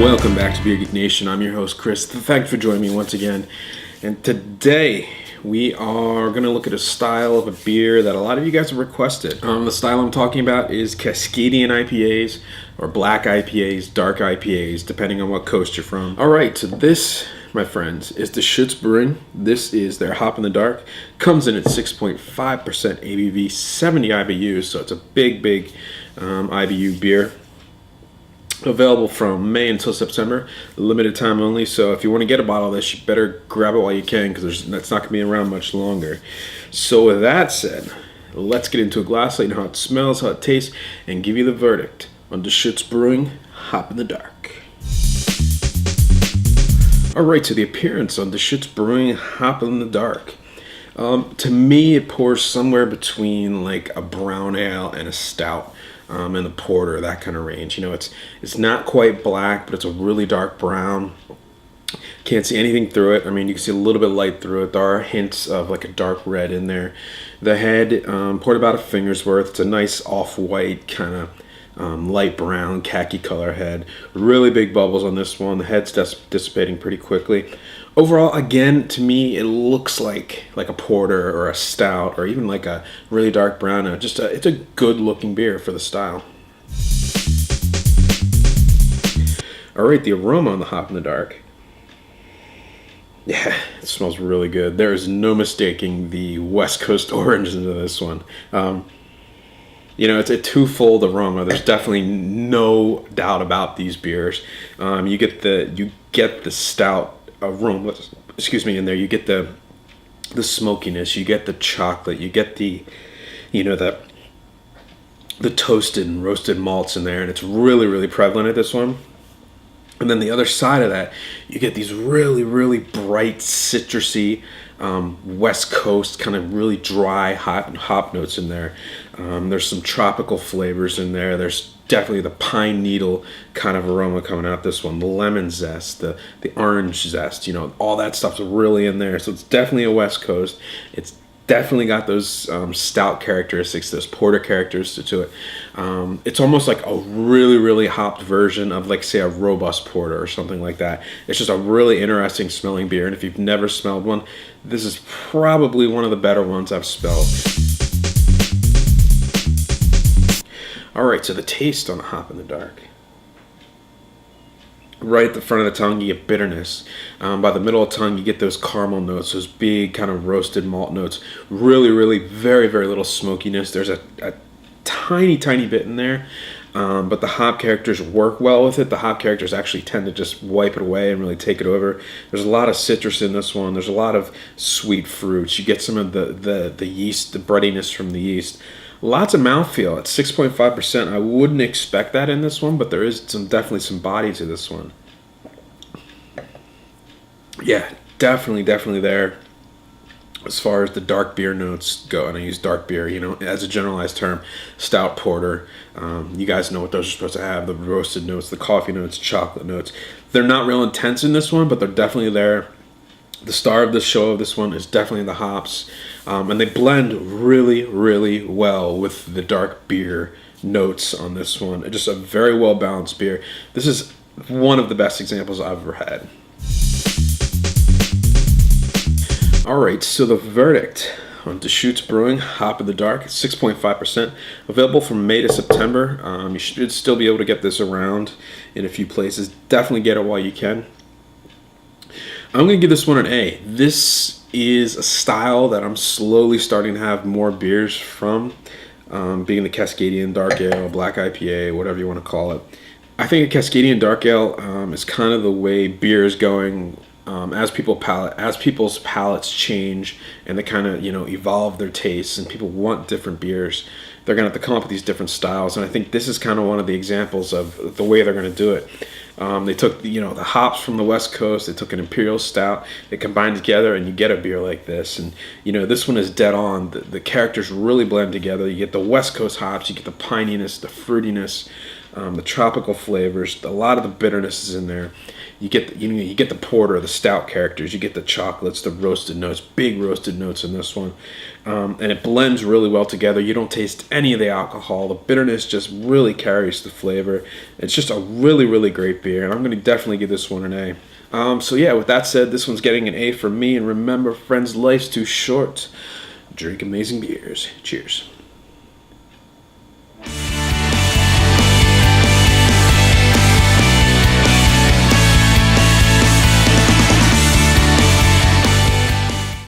Welcome back to Beer Geek Nation. I'm your host, Chris. Thanks for joining me once again. And today we are going to look at a style of a beer that a lot of you guys have requested. The style I'm talking about is Cascadian IPAs or black IPAs, dark IPAs, depending on what coast you're from. All right, so this, my friends, is Deschutes Brewing. This is their Hop in the Dark. Comes in at 6.5% ABV, 70 IBUs, so it's a big IBU beer. Available from May until September, limited time only. So if you want to get a bottle of this, you better grab it while you can, because that's not going to be around much longer. So with that said, let's get into a glass, let you know how it smells, how it tastes, and give you the verdict on Deschutes Brewing Hop in the Dark. Alright, so the appearance on Deschutes Brewing Hop in the Dark. To me, it pours somewhere between like a brown ale and a stout. And the porter, that kind of range. You know, it's not quite black, but it's a really dark brown. Can't see anything through it. I mean, you can see a little bit of light through it. There are hints of like a dark red in there. The head, poured about a finger's worth. It's a nice off-white kind of light brown khaki color head. Really big bubbles on this one. The head's dissipating pretty quickly. Overall, again, to me, it looks like a porter or a stout or even like a really dark brown. It's a good-looking beer for the style. All right, the aroma on the Hop in the Dark. Yeah, it smells really good. There is no mistaking the West Coast orange into this one. You know, it's a twofold aroma. There's definitely no doubt about these beers. You get the stout aroma, in there. You get the smokiness, you get the chocolate, you get the toasted and roasted malts in there, and it's really prevalent at this one. And then the other side of that, you get these really bright citrusy West Coast kind of really dry hop notes in there. There's some tropical flavors in there. There's definitely the pine needle kind of aroma coming out this one. The lemon zest, the orange zest, all that stuff's really in there. So it's definitely a West Coast. It's definitely got those stout characteristics, those porter characteristics to it. It's almost like a really hopped version of, like, say, a robust porter or something like that. It's just a really interesting smelling beer, and if you've never smelled one, this is probably one of the better ones I've smelled. All right, so the taste on the Hop in the Dark. Right at the front of the tongue, you get bitterness. By the middle of the tongue, you get those caramel notes, those big kind of roasted malt notes. Really very little smokiness. There's a tiny bit in there, but the hop characters work well with it. The hop characters actually tend to just wipe it away and really take it over. There's a lot of citrus in this one. There's a lot of sweet fruits. You get some of the yeast, the breadiness from the yeast. Lots of mouthfeel at 6.5%. I wouldn't expect that in this one, but there is definitely some body to this one. Yeah, definitely there. As far as the dark beer notes go, and I use dark beer, as a generalized term, stout porter. You guys know what those are supposed to have: the roasted notes, the coffee notes, chocolate notes. They're not real intense in this one, but they're definitely there. The star of the show of this one is definitely the hops, and they blend really well with the dark beer notes on this one. Just a very well balanced beer. This is one of the best examples I've ever had. All right, so the verdict on Deschutes Brewing Hop in the Dark, 6.5%, available from May to September. You should still be able to get this around in a few places. Definitely get it while you can. I'm going to give this one an A. This is a style that I'm slowly starting to have more beers from, being the Cascadian Dark Ale, Black IPA, whatever you want to call it. I think a Cascadian Dark Ale is kind of the way beer is going as people's palates change and they kind of evolve their tastes and people want different beers. They're going to have to come up with these different styles, and I think this is kind of one of the examples of the way they're going to do it. They took the hops from the West Coast. They took an imperial stout. They combined together, and you get a beer like this. And this one is dead on. The characters really blend together. You get the West Coast hops. You get the pininess, the fruitiness. the tropical flavors, a lot of the bitterness is in there. You get you get the porter, the stout characters. You get the chocolates, the roasted notes, big roasted notes in this one, and it blends really well together. You don't taste any of the alcohol. The bitterness just really carries the flavor. It's just a really, really great beer, and I'm going to definitely give this one an A. So yeah, with that said, this one's getting an A for me. And remember, friends, life's too short. Drink amazing beers. Cheers.